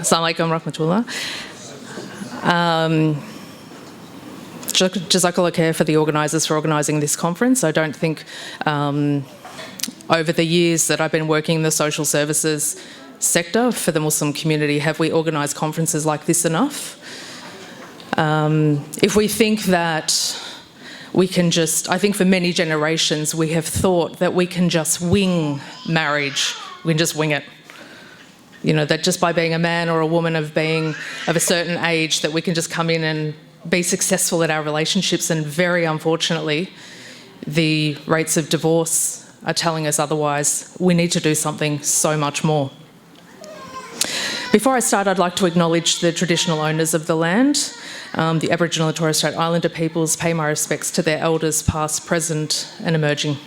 Assalamualaikum warahmatullah. Jazakallah khair for the organisers for organising this conference. I don't think over the years that I've been working in the social services sector for the Muslim community have we organised conferences like this enough. If we think that we can just, I think for many generations we have thought that we can just wing marriage, we can just wing it. You know, that just by being a man or a woman of a certain age that we can just come in and be successful at our relationships, and very unfortunately the rates of divorce are telling us otherwise. We need to do something so much more. Before I start, I'd like to acknowledge the traditional owners of the land, the Aboriginal and Torres Strait Islander peoples. Pay my respects to their elders past, present and emerging.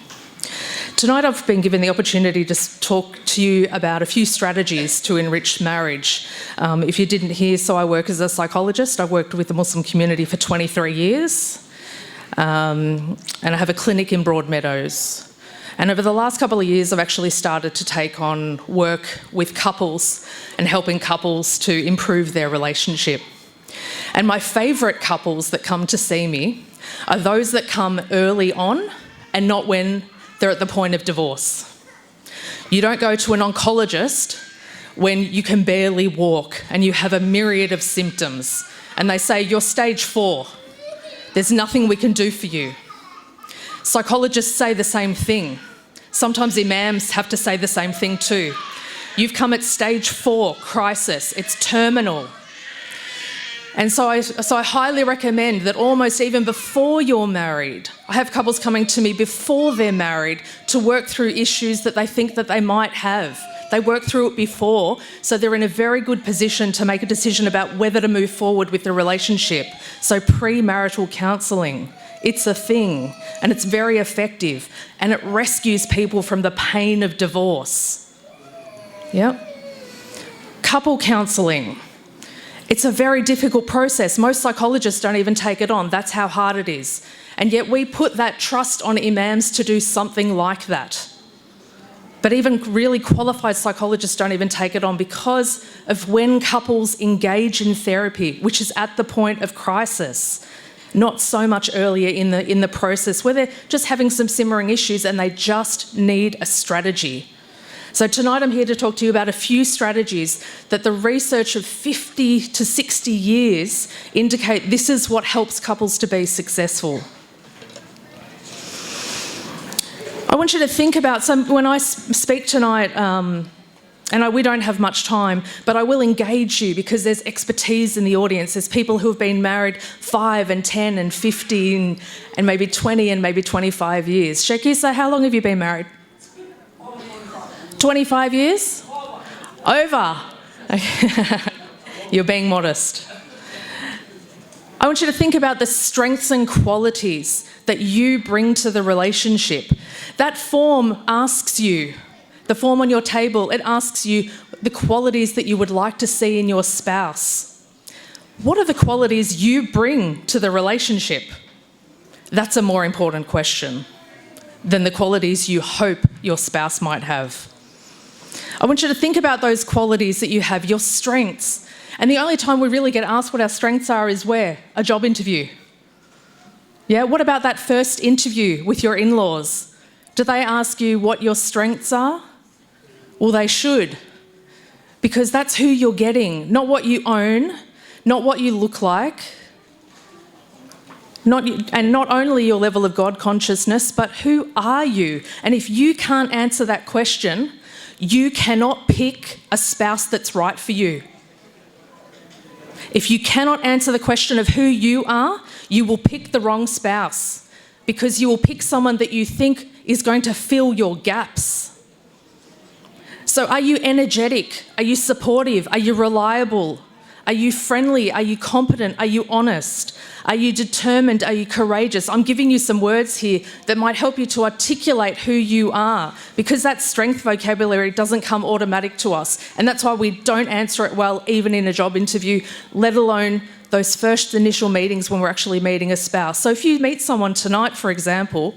Tonight I've been given the opportunity to talk to you about a few strategies to enrich marriage. If you didn't hear, so I work as a psychologist. I've worked with the Muslim community for 23 years and I have a clinic in Broadmeadows. And over the last couple of years I've actually started to take on work with couples and helping couples to improve their relationship. And my favourite couples that come to see me are those that come early on and not when they're at the point of divorce. You don't go to an oncologist when you can barely walk and you have a myriad of symptoms and they say, you're stage 4. There's nothing we can do for you. Psychologists say the same thing. Sometimes imams have to say the same thing too. You've come at stage 4 crisis. It's terminal. And so I highly recommend that almost even before you're married, I have couples coming to me before they're married to work through issues that they think that they might have. They work through it before, so they're in a very good position to make a decision about whether to move forward with the relationship. So premarital counselling, it's a thing and it's very effective and it rescues people from the pain of divorce. Yep. Couple counselling. It's a very difficult process. Most psychologists don't even take it on. That's how hard it is. And yet we put that trust on imams to do something like that. But even really qualified psychologists don't even take it on because of when couples engage in therapy, which is at the point of crisis, not so much earlier in the process where they're just having some simmering issues and they just need a strategy. So tonight I'm here to talk to you about a few strategies that the research of 50 to 60 years indicate this is what helps couples to be successful. I want you to think about, when I speak tonight, we don't have much time, but I will engage you because there's expertise in the audience. There's people who have been married 5 and 10 and 15 and maybe 20 and maybe 25 years. Shakisa, how long have you been married? 25 years? Over. You're being modest. I want you to think about the strengths and qualities that you bring to the relationship. That form asks you, the form on your table, it asks you the qualities that you would like to see in your spouse. What are the qualities you bring to the relationship? That's a more important question than the qualities you hope your spouse might have. I want you to think about those qualities that you have, your strengths. And the only time we really get asked what our strengths are is where? A job interview. Yeah, what about that first interview with your in-laws? Do they ask you what your strengths are? Well, they should, because that's who you're getting, not what you own, not what you look like, and not only your level of God consciousness, but who are you? And if you can't answer that question, you cannot pick a spouse that's right for you. If you cannot answer the question of who you are, you will pick the wrong spouse because you will pick someone that you think is going to fill your gaps. So are you energetic? Are you supportive? Are you reliable? Are you friendly? Are you competent? Are you honest? Are you determined? Are you courageous? I'm giving you some words here that might help you to articulate who you are, because that strength vocabulary doesn't come automatic to us. And that's why we don't answer it well, even in a job interview, let alone those first initial meetings when we're actually meeting a spouse. So if you meet someone tonight, for example,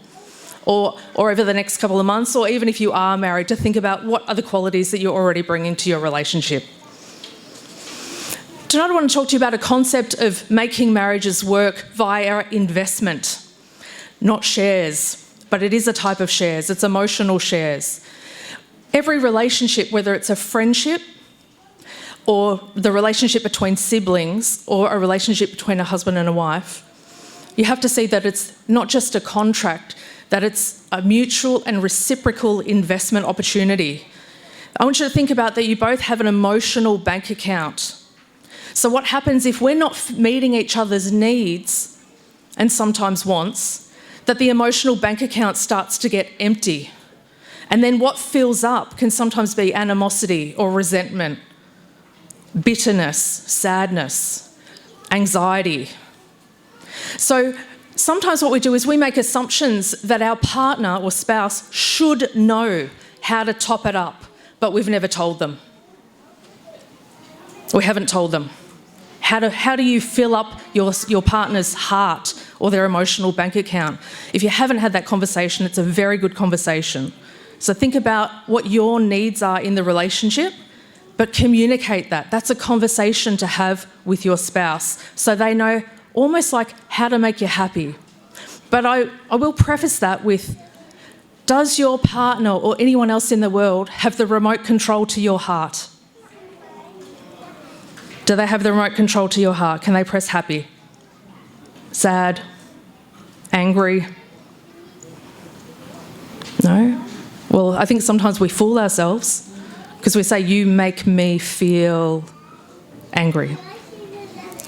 or over the next couple of months, or even if you are married, to think about what are the qualities that you're already bringing to your relationship. Tonight I want to talk to you about a concept of making marriages work via investment, not shares, but it is a type of shares. It's emotional shares. Every relationship, whether it's a friendship or the relationship between siblings or a relationship between a husband and a wife, you have to see that it's not just a contract, that it's a mutual and reciprocal investment opportunity. I want you to think about that you both have an emotional bank account. So what happens if we're not meeting each other's needs and sometimes wants, that the emotional bank account starts to get empty. And then what fills up can sometimes be animosity or resentment, bitterness, sadness, anxiety. So sometimes what we do is we make assumptions that our partner or spouse should know how to top it up, but we've never told them. We haven't told them. How do you fill up your partner's heart or their emotional bank account? If you haven't had that conversation, it's a very good conversation. So think about what your needs are in the relationship, but communicate that. That's a conversation to have with your spouse so they know almost like how to make you happy. But I will preface that with, does your partner or anyone else in the world have the remote control to your heart? Do they have the remote control to your heart? Can they press happy, sad, angry? No? Well, I think sometimes we fool ourselves because we say, you make me feel angry.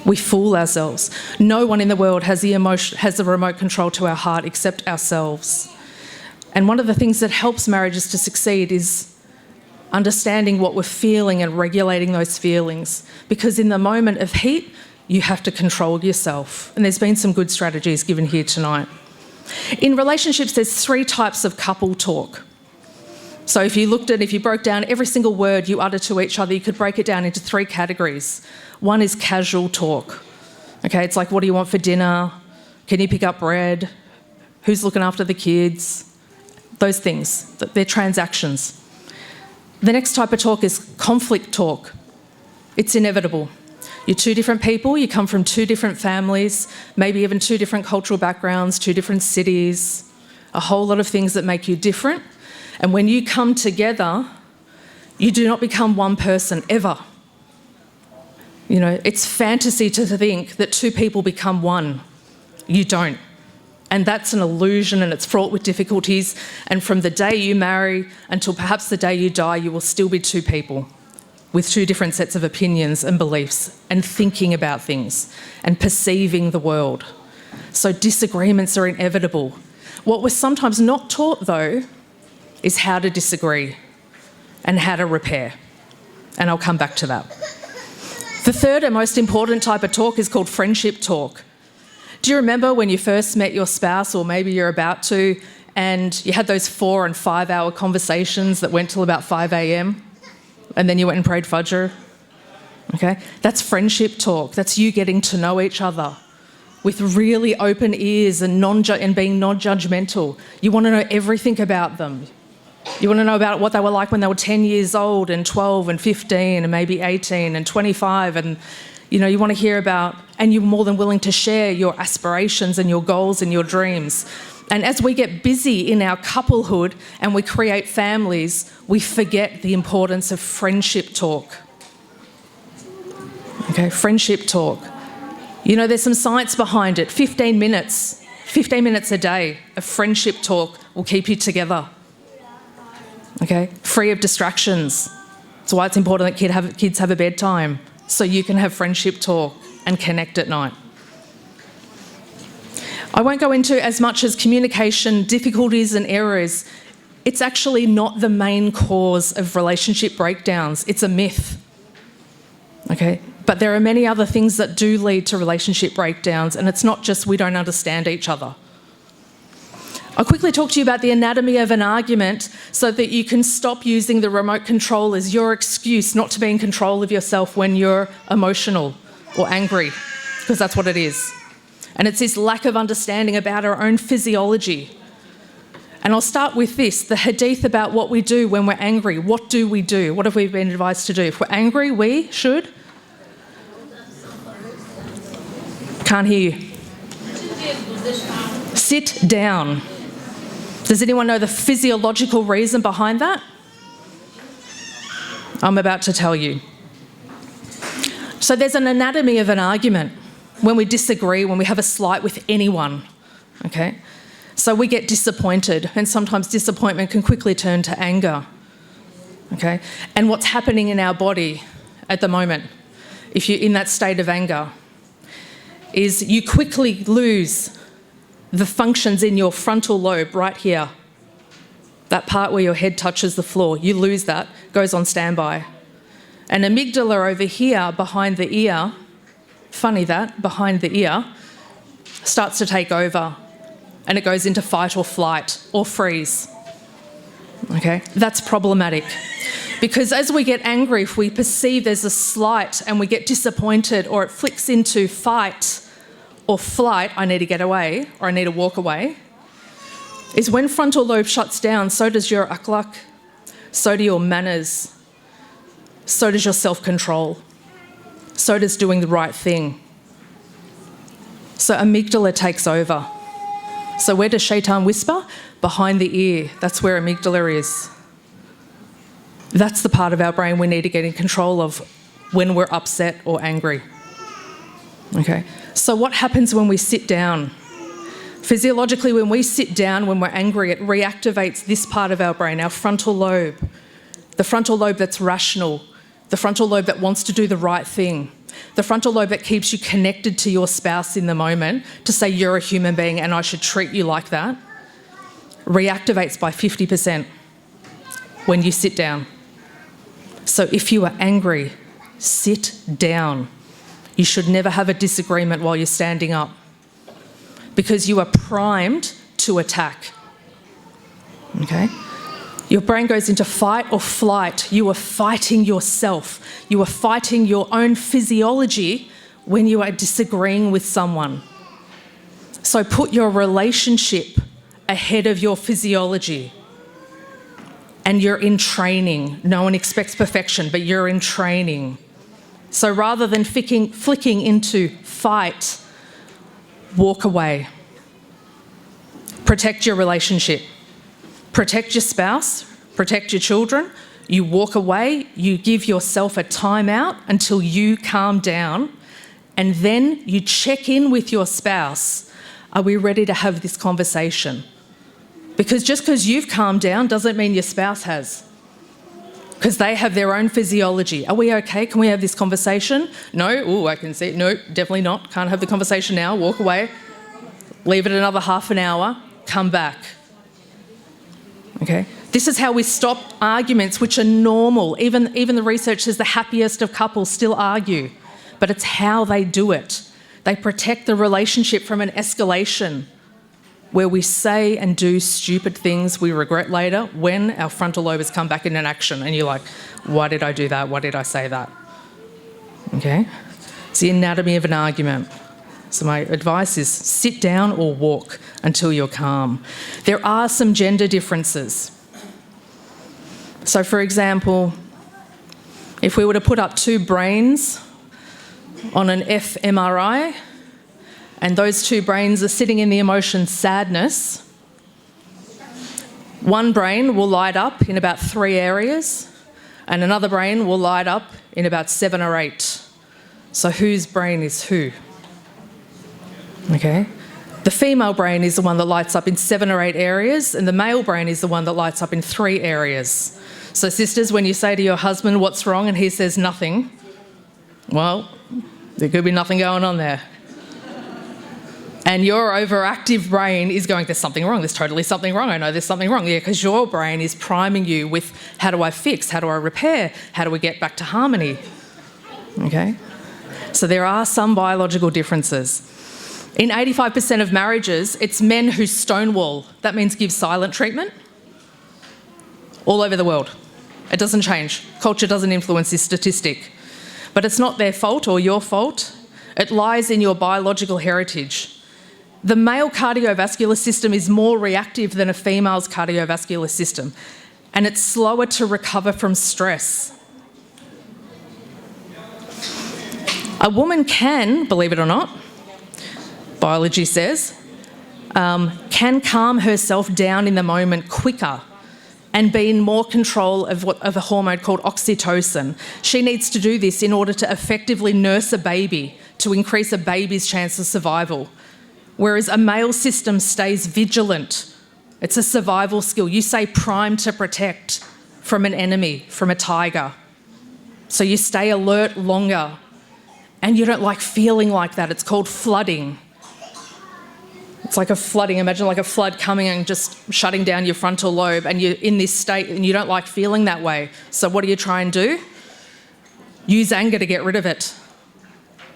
We fool ourselves. No one in the world has the remote control to our heart except ourselves. And one of the things that helps marriages to succeed is understanding what we're feeling and regulating those feelings. Because in the moment of heat, you have to control yourself. And there's been some good strategies given here tonight. In relationships, there's 3 types of couple talk. So if you broke down every single word you utter to each other, you could break it down into 3 categories. One is casual talk. Okay, it's like, what do you want for dinner? Can you pick up bread? Who's looking after the kids? Those things, they're transactions. The next type of talk is conflict talk. It's inevitable. You're 2 different people, you come from 2 different families, maybe even 2 different cultural backgrounds, 2 different cities, a whole lot of things that make you different. And when you come together, you do not become one person ever. You know, it's fantasy to think that 2 people become one. You don't. And that's an illusion and it's fraught with difficulties. And from the day you marry until perhaps the day you die, you will still be 2 people with 2 different sets of opinions and beliefs and thinking about things and perceiving the world. So disagreements are inevitable. What we're sometimes not taught, though, is how to disagree and how to repair. And I'll come back to that. The third and most important type of talk is called friendship talk. Do you remember when you first met your spouse, or maybe you're about to, and you had those 4 and 5 hour conversations that went till about 5 a.m, and then you went and prayed Fajr? Okay, that's friendship talk. That's you getting to know each other with really open ears and being non-judgmental. You want to know everything about them. You want to know about what they were like when they were 10 years old and 12 and 15 and maybe 18 and 25, and you want to hear about, and you're more than willing to share your aspirations and your goals and your dreams. And as we get busy in our couplehood and we create families, we forget the importance of friendship talk. Okay, friendship talk. There's some science behind it. 15 minutes a day of friendship talk will keep you together. Okay, free of distractions. That's why it's important that kids have a bedtime, so you can have friendship talk and connect at night. I won't go into as much as communication, difficulties and errors. It's actually not the main cause of relationship breakdowns. It's a myth. Okay? But there are many other things that do lead to relationship breakdowns, and it's not just we don't understand each other. I'll quickly talk to you about the anatomy of an argument so that you can stop using the remote control as your excuse not to be in control of yourself when you're emotional or angry, because that's what it is. And it's this lack of understanding about our own physiology. And I'll start with this, the hadith about what we do when we're angry. What do we do? What have we been advised to do? If we're angry, we should Can't hear you. Sit down. Does anyone know the physiological reason behind that? I'm about to tell you. So there's an anatomy of an argument when we disagree, when we have a slight with anyone, okay? So we get disappointed, and sometimes disappointment can quickly turn to anger, okay? And what's happening in our body at the moment, if you're in that state of anger, is you quickly lose the functions in your frontal lobe right here. That part where your head touches the floor, you lose that, goes on standby. And amygdala over here behind the ear, funny that, behind the ear, starts to take over, and it goes into fight or flight or freeze. Okay, that's problematic. Because as we get angry, if we perceive there's a slight and we get disappointed, or it flicks into fight or flight, I need to get away, or I need to walk away, is when frontal lobe shuts down, so does your akhlaq, so do your manners, so does your self-control, so does doing the right thing. So amygdala takes over. So where does shaitan whisper? Behind the ear. That's where amygdala is. That's the part of our brain we need to get in control of when we're upset or angry. Okay, so what happens when we sit down? Physiologically, when we sit down, when we're angry, it reactivates this part of our brain, our frontal lobe. The frontal lobe that's rational, the frontal lobe that wants to do the right thing, the frontal lobe that keeps you connected to your spouse in the moment to say you're a human being and I should treat you like that, reactivates by 50% when you sit down. So if you are angry, sit down. You should never have a disagreement while you're standing up, because you are primed to attack. Okay? Your brain goes into fight or flight. You are fighting yourself. You are fighting your own physiology when you are disagreeing with someone. So put your relationship ahead of your physiology. And you're in training. No one expects perfection, but you're in training. So rather than flicking into fight, walk away. Protect your relationship. Protect your spouse. Protect your children. You walk away. You give yourself a timeout until you calm down. And then you check in with your spouse. Are we ready to have this conversation? Because just because you've calmed down doesn't mean your spouse has. Because they have their own physiology. Are we okay? Can we have this conversation? No? Ooh, I can see it. No, definitely not. Can't have the conversation now. Walk away. Leave it another half an hour. Come back. Okay? This is how we stop arguments which are normal. Even the research says the happiest of couples still argue. But it's how they do it. They protect the relationship from an escalation where we say and do stupid things we regret later when our frontal lobe has come back in action and you're like, why did I do that? Why did I say that? Okay? It's the anatomy of an argument. So my advice is sit down or walk until you're calm. There are some gender differences. So for example, if we were to put up two brains on an fMRI, and those two brains are sitting in the emotion sadness, one brain will light up in about 3 areas and another brain will light up in about 7 or 8. So whose brain is who? Okay? The female brain is the one that lights up in 7 or 8 areas, and the male brain is the one that lights up in 3 areas. So sisters, when you say to your husband, what's wrong, and he says nothing, well, there could be nothing going on there. And your overactive brain is going, there's something wrong, there's totally something wrong, I know there's something wrong. Yeah, because your brain is priming you with how do I fix, how do I repair, how do we get back to harmony? Okay? So there are some biological differences. In 85% of marriages, it's men who stonewall. That means give silent treatment all over the world. It doesn't change. Culture doesn't influence this statistic. But it's not their fault or your fault. It lies in your biological heritage. The male cardiovascular system is more reactive than a female's cardiovascular system, and it's slower to recover from stress. A woman can, believe it or not, biology says, can calm herself down in the moment quicker and be in more control of a hormone called oxytocin. She needs to do this in order to effectively nurse a baby to increase a baby's chance of survival. Whereas a male system stays vigilant. It's a survival skill. You say prime to protect from an enemy, from a tiger. So you stay alert longer. And you don't like feeling like that. It's called flooding. It's like a flooding. Imagine like a flood coming and just shutting down your frontal lobe, and you're in this state and you don't like feeling that way. So what do you try and do? Use anger to get rid of it.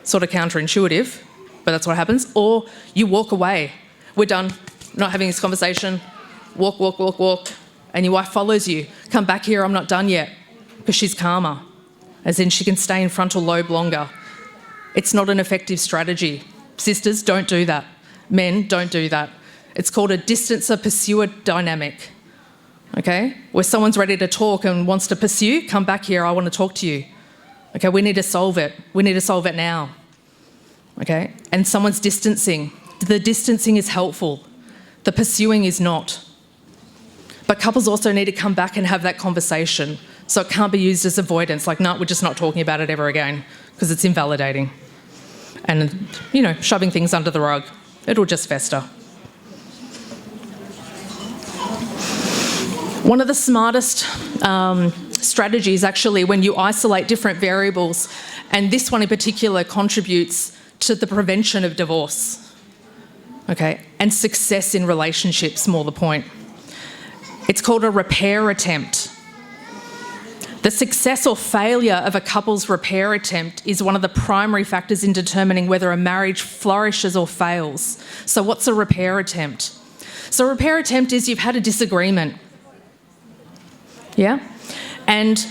Sort of counterintuitive, but that's what happens. Or you walk away. We're done. Not having this conversation. Walk, walk, walk, walk. And your wife follows you. Come back here, I'm not done yet. Because she's calmer. As in she can stay in frontal lobe longer. It's not an effective strategy. Sisters, don't do that. Men, don't do that. It's called a distancer-pursuer dynamic. Okay? Where someone's ready to talk and wants to pursue, come back here, I want to talk to you. Okay, we need to solve it. We need to solve it now. Okay? And someone's distancing. The distancing is helpful. The pursuing is not. But couples also need to come back and have that conversation. So it can't be used as avoidance, like, no, we're just not talking about it ever again, because it's invalidating. And, shoving things under the rug. It'll just fester. One of the smartest strategies, actually, when you isolate different variables, and this one in particular contributes to the prevention of divorce, okay, and success in relationships, more the point. It's called a repair attempt. The success or failure of a couple's repair attempt is one of the primary factors in determining whether a marriage flourishes or fails. So what's a repair attempt? So a repair attempt is you've had a disagreement. Yeah? And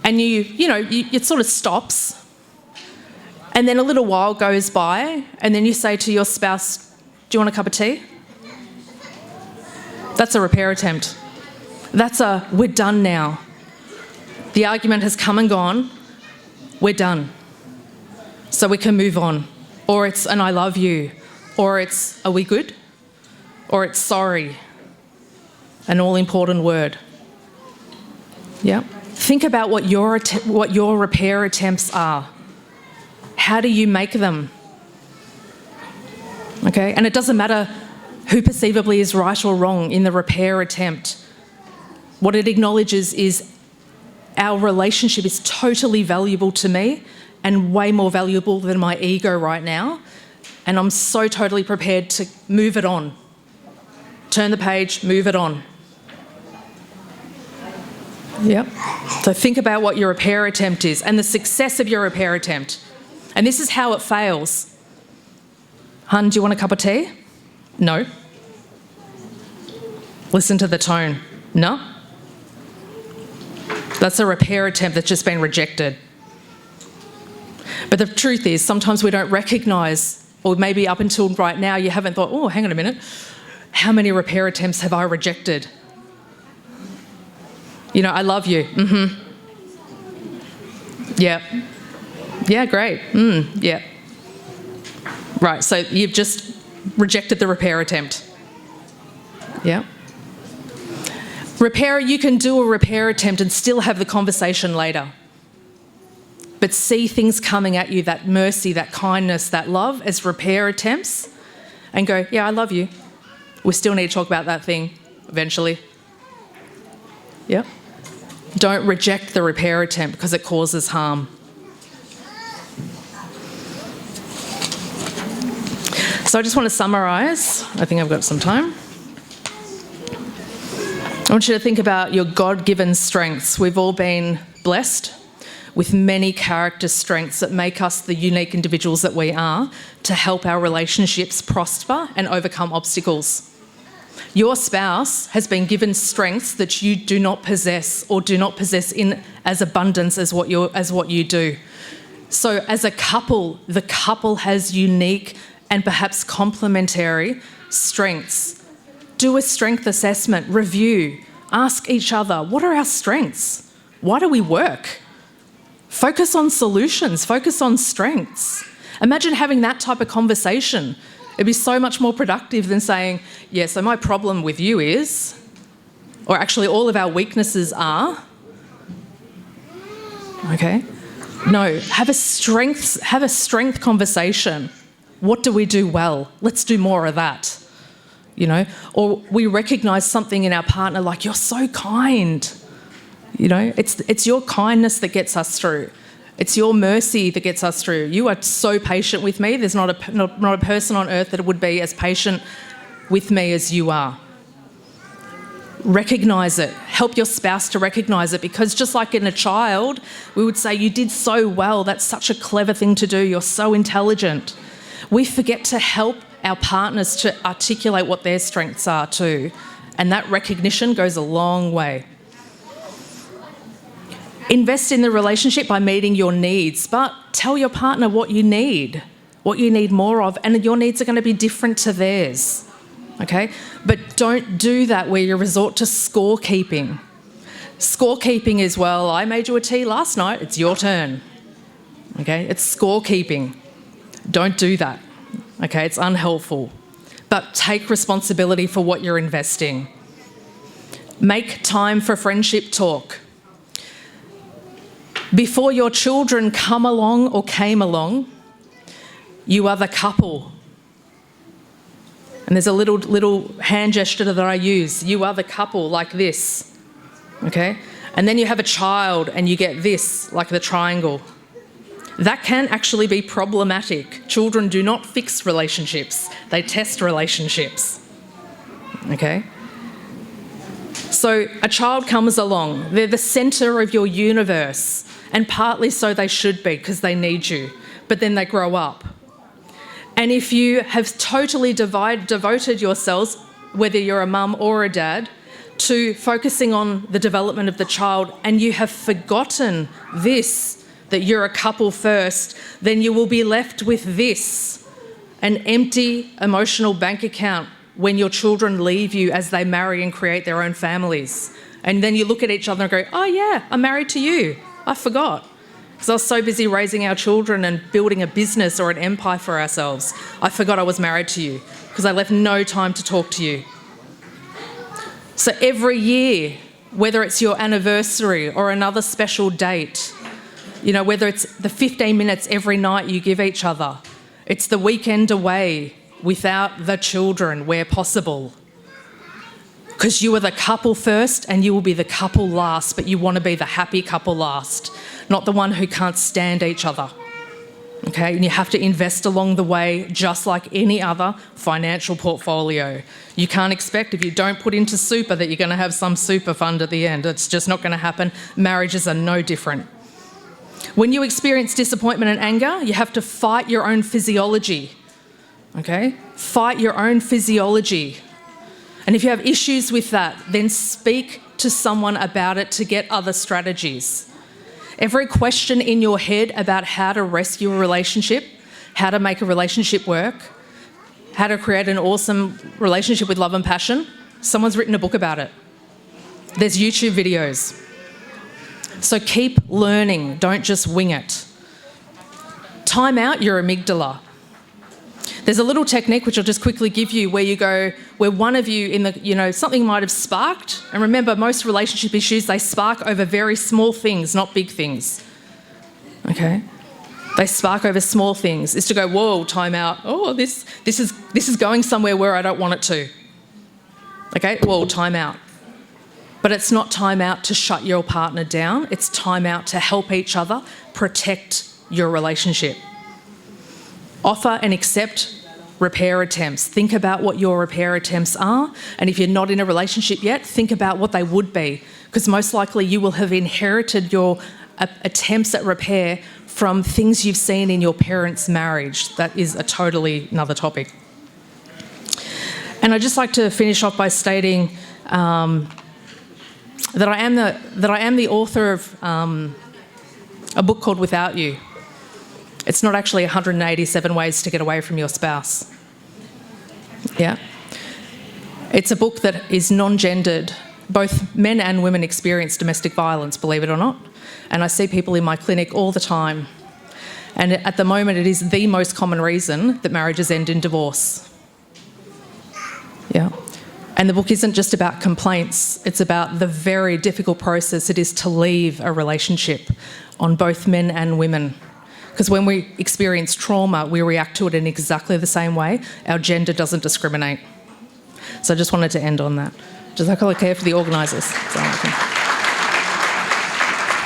it sort of stops. And then a little while goes by, and then you say to your spouse, do you want a cup of tea? That's a repair attempt. That's we're done now. The argument has come and gone. We're done. So we can move on. Or it's an I love you. Or it's are we good? Or it's sorry. An all-important word. Yeah. Think about what your repair attempts are. How do you make them? Okay? And it doesn't matter who perceivably is right or wrong in the repair attempt. What it acknowledges is our relationship is totally valuable to me and way more valuable than my ego right now. And I'm so totally prepared to move it on. Turn the page, move it on. Yep. So think about what your repair attempt is and the success of your repair attempt. And this is how it fails. Hun, do you want a cup of tea? No. Listen to the tone. No. That's a repair attempt that's just been rejected. But the truth is, sometimes we don't recognise, or maybe up until right now you haven't thought, oh, hang on a minute, how many repair attempts have I rejected? I love you. Mm-hmm. Yeah. Yeah, great. Yeah. Right, so you've just rejected the repair attempt. Yeah. You can do a repair attempt and still have the conversation later. But see things coming at you, that mercy, that kindness, that love as repair attempts, and go, yeah, I love you. We still need to talk about that thing eventually. Yeah. Don't reject the repair attempt because it causes harm. So I just want to summarise. I think I've got some time. I want you to think about your God-given strengths. We've all been blessed with many character strengths that make us the unique individuals that we are to help our relationships prosper and overcome obstacles. Your spouse has been given strengths that you do not possess or do not possess in as abundance as what you do. So as a couple, the couple has unique and perhaps complementary strengths. Do a strength assessment, review, ask each other, what are our strengths? Why do we work? Focus on solutions, focus on strengths. Imagine having that type of conversation It'd be so much more productive than saying, yeah, so my problem with you is, or actually all of our weaknesses are, okay? No, have a strength conversation. What do we do well? Let's do more of that, you know? Or we recognise something in our partner like, you're so kind, you know? It's your kindness that gets us through. It's your mercy that gets us through. You are so patient with me. There's not a person on earth that would be as patient with me as you are. Recognise it. Help your spouse to recognise it, because just like in a child, we would say, you did so well. That's such a clever thing to do. You're so intelligent. We forget to help our partners to articulate what their strengths are too. And that recognition goes a long way. Invest in the relationship by meeting your needs, but tell your partner what you need more of, and your needs are going to be different to theirs, okay? But don't do that where you resort to scorekeeping. Scorekeeping is, well, I made you a tea last night, it's your turn, okay? It's scorekeeping. Don't do that, okay? It's unhelpful. But take responsibility for what you're investing. Make time for friendship talk. Before your children come along or came along, you are the couple. And there's a little hand gesture that I use. You are the couple, like this, okay? And then you have a child and you get this, like the triangle. That can actually be problematic. Children do not fix relationships. They test relationships, okay? So a child comes along. They're the centre of your universe. And partly so they should be, because they need you. But then they grow up. And if you have totally devoted yourselves, whether you're a mum or a dad, to focusing on the development of the child, and you have forgotten this, that you're a couple first, then you will be left with this, an empty emotional bank account when your children leave you as they marry and create their own families. And then you look at each other and go, oh yeah, I'm married to you. I forgot, because I was so busy raising our children and building a business or an empire for ourselves. I forgot I was married to you because I left no time to talk to you. So every year, whether it's your anniversary or another special date, you know, whether it's the 15 minutes every night you give each other, it's the weekend away without the children where possible. Because you are the couple first and you will be the couple last, but you want to be the happy couple last, not the one who can't stand each other. Okay, and you have to invest along the way just like any other financial portfolio. You can't expect, if you don't put into super, that you're going to have some super fund at the end. It's just not going to happen. Marriages are no different. When you experience disappointment and anger, you have to fight your own physiology. Okay? Fight your own physiology. And if you have issues with that, then speak to someone about it to get other strategies. Every question in your head about how to rescue a relationship, how to make a relationship work, how to create an awesome relationship with love and passion, someone's written a book about it. There's YouTube videos. So keep learning, don't just wing it. Time out your amygdala. There's a little technique which I'll just quickly give you where you go, where one of you in the, you know, something might have sparked. And remember, most relationship issues, they spark over very small things, not big things. Okay? They spark over small things. Is to go, whoa, time out. Oh, this is going somewhere where I don't want it to. Okay? Whoa, time out. But it's not time out to shut your partner down. It's time out to help each other protect your relationship. Offer and accept repair attempts. Think about what your repair attempts are. And if you're not in a relationship yet, think about what they would be. Because most likely you will have inherited your attempts at repair from things you've seen in your parents' marriage. That is a totally another topic. And I'd just like to finish off by stating that I am the author of a book called Without You. It's not actually 187 ways to get away from your spouse. Yeah? It's a book that is non-gendered. Both men and women experience domestic violence, believe it or not. And I see people in my clinic all the time. And at the moment, it is the most common reason that marriages end in divorce. Yeah. And the book isn't just about complaints, it's about the very difficult process it is to leave a relationship on both men and women. Because when we experience trauma, we react to it in exactly the same way. Our gender doesn't discriminate. So I just wanted to end on that. Jazakallah khair for the organisers.